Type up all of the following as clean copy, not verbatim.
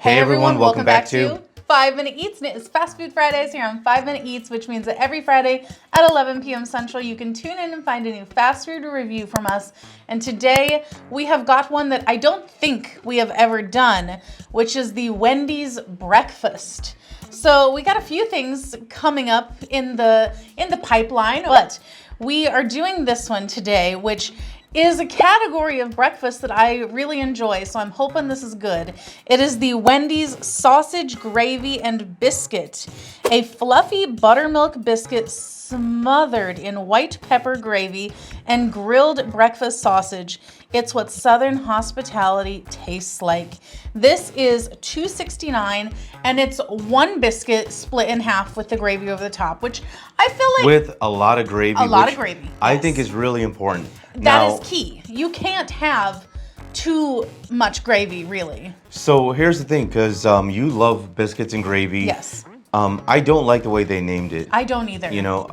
Hey everyone, welcome back to 5 Minute Eats, and it is Fast Food Fridays here on 5 Minute Eats, which means that every Friday at 11 p.m. Central, you can tune in and find a new fast food review from us. And today we have got one that I don't think we have ever done, which is the Wendy's breakfast. So we got a few things coming up in the pipeline, but we are doing this one today, which is a category of breakfast that I really enjoy, so I'm hoping this is good. It is the Wendy's sausage, gravy, and biscuit. A fluffy buttermilk biscuit smothered in white pepper gravy and grilled breakfast sausage. It's what Southern hospitality tastes like. This is $2.69, and it's one biscuit split in half with the gravy over the top, which I feel like... With a lot of gravy. I think is really important. That is key. You can't have too much gravy, really. So here's the thing, because you love biscuits and gravy. Yes. I don't like the way they named it. I don't either. You know,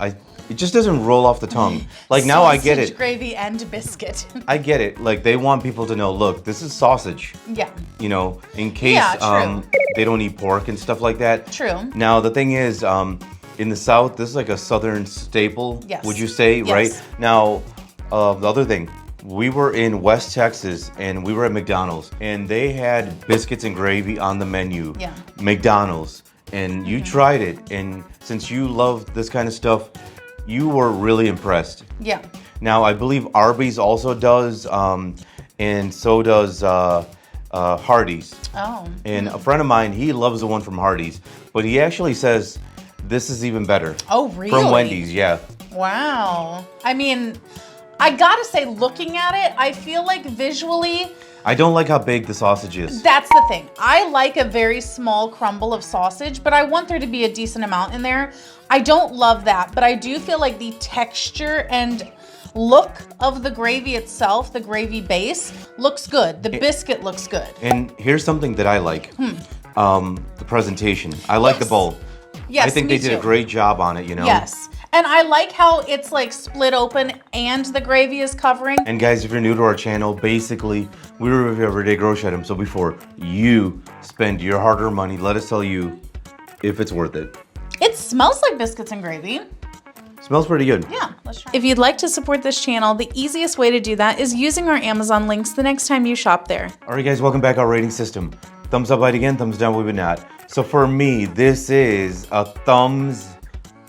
it just doesn't roll off the tongue. Like now I get it. Sausage, gravy, and biscuit. I get it. Like they want people to know, look, this is sausage. Yeah. You know, in case they don't eat pork and stuff like that. True. Now the thing is, in the South, this is like a Southern staple. Yes. Would you say, Yes. right? Now, the other thing, we were in West Texas and we were at McDonald's and they had biscuits and gravy on the menu. Yeah. McDonald's. And you tried it, and since you love this kind of stuff, you were really impressed. Yeah. Now, I believe Arby's also does, and so does Hardee's. Oh. And a friend of mine, he loves the one from Hardee's, but he actually says this is even better. Oh, really? From Wendy's, yeah. Wow. I mean, I gotta say, looking at it, I feel like visually... I don't like how big the sausage is. That's the thing. I like a very small crumble of sausage, but I want there to be a decent amount in there. I don't love that, but I do feel like the texture and look of the gravy itself, the gravy base, looks good. The biscuit looks good. And here's something that I like. The presentation. I like the bowl. Yes, I think they did a great job on it, you know? Yes. And I like how it's like split open and the gravy is covering. And guys, if you're new to our channel, basically, we review everyday grocery items. So before you spend your hard-earned money, let us tell you if it's worth it. It smells like biscuits and gravy. Smells pretty good. Yeah, let's try. If you'd like to support this channel, the easiest way to do that is using our Amazon links the next time you shop there. All right, guys, welcome back. Our rating system. Thumbs up, bite again. Thumbs down, we would not. So for me, this is a thumbs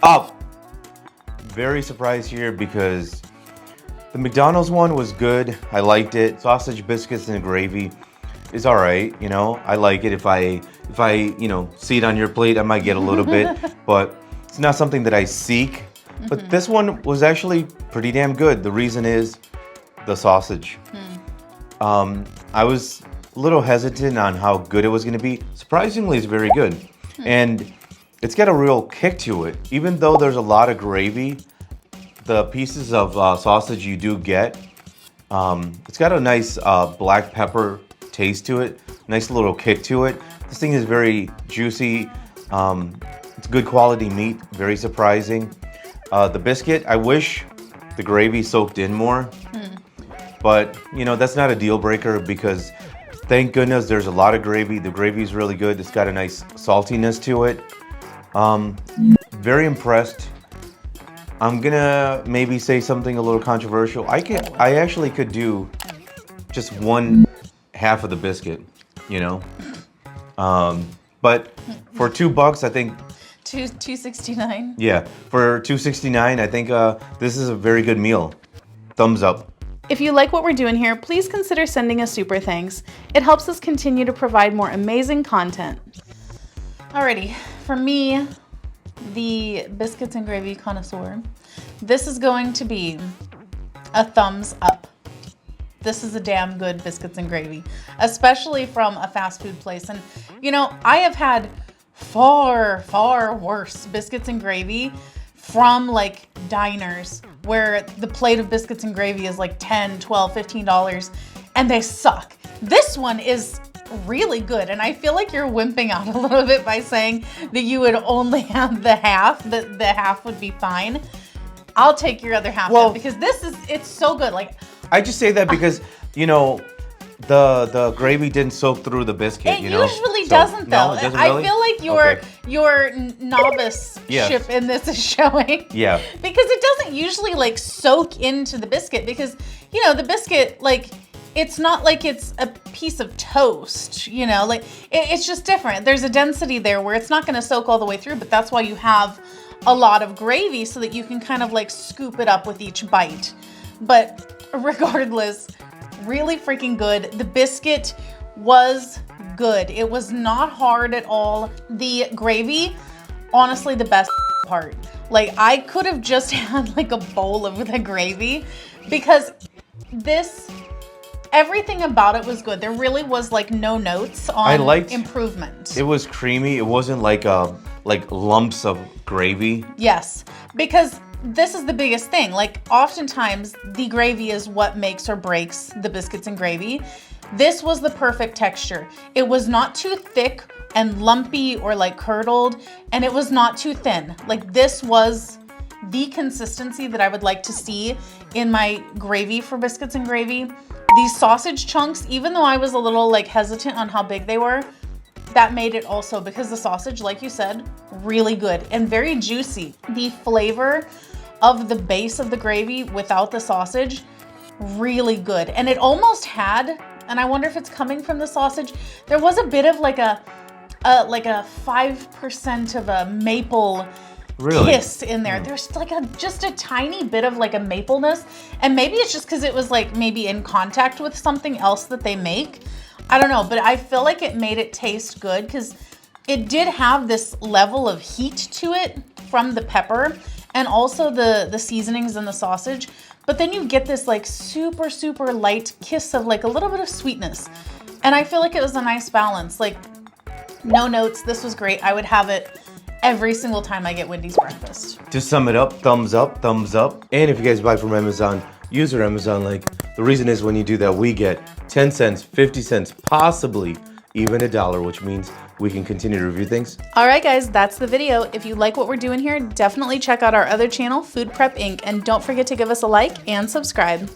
up. Very surprised here because the McDonald's one was good. I liked it. Sausage, biscuits, and gravy is all right. You know, I like it. If I see it on your plate, I might get a little bit, but it's not something that I seek. But this one was actually pretty damn good. The reason is the sausage. I was a little hesitant on how good it was going to be. Surprisingly, it's very good. And it's got a real kick to it. Even though there's a lot of gravy, the pieces of sausage you do get, it's got a nice black pepper taste to it. Nice little kick to it. This thing is very juicy. It's good quality meat, very surprising. The biscuit, I wish the gravy soaked in more. But, you know, that's not a deal breaker because thank goodness there's a lot of gravy. The gravy is really good. It's got a nice saltiness to it. Very impressed. I'm gonna maybe say something a little controversial. I actually could do just one half of the biscuit, you know. But for $2, I think $2.69. Yeah, for $2.69, I think this is a very good meal. Thumbs up. If you like what we're doing here, please consider sending us super thanks. It helps us continue to provide more amazing content. Alrighty, for me, the biscuits and gravy connoisseur, this is going to be a thumbs up. This is a damn good biscuits and gravy, especially from a fast food place. And you know, I have had far, far worse biscuits and gravy from like diners where the plate of biscuits and gravy is like $10, $12, $15 and they suck. This one is really good, and I feel like you're wimping out a little bit by saying that you would only have the half, that the half would be fine. I'll take your other half then, because it's so good. Like, I just say that because, you know, the gravy didn't soak through the biscuit, It you know? usually So- doesn't, though. No, it doesn't really? I feel like Okay. your novice Yes. ship in this is showing. Yeah. Because it doesn't usually like soak into the biscuit because, you know, the biscuit, like, it's not like it's a piece of toast, you know, like it's just different. There's a density there where it's not going to soak all the way through, but that's why you have a lot of gravy so that you can kind of like scoop it up with each bite. But regardless, really freaking good. The biscuit was good. It was not hard at all. The gravy, honestly, the best part. Like, I could have just had like a bowl of the gravy because everything about it was good. There really was like no notes on improvement. It was creamy. It wasn't like lumps of gravy. Yes, because this is the biggest thing. Like, oftentimes the gravy is what makes or breaks the biscuits and gravy. This was the perfect texture. It was not too thick and lumpy or like curdled, and it was not too thin. Like, this was the consistency that I would like to see in my gravy for biscuits and gravy. These sausage chunks, even though I was a little like hesitant on how big they were, that made it also, because the sausage, like you said, really good and very juicy. The flavor of the base of the gravy without the sausage, really good. And it almost had, and I wonder if it's coming from the sausage, there was a bit of like a 5% of a maple kiss in there. There's like just a tiny bit of like a mapleness, and maybe it's just because it was like maybe in contact with something else that they make. I don't know, but I feel like it made it taste good because it did have this level of heat to it from the pepper and also the seasonings and the sausage. But then you get this like super, super light kiss of like a little bit of sweetness. And I feel like it was a nice balance. Like, no notes. This was great. I would have it every single time I get Wendy's breakfast. To sum it up, thumbs up, thumbs up. And if you guys buy from Amazon, use our Amazon link. The reason is when you do that, we get 10 cents, 50 cents, possibly even $1, which means we can continue to review things. All right, guys, that's the video. If you like what we're doing here, definitely check out our other channel, Food Prep Inc. And don't forget to give us a like and subscribe.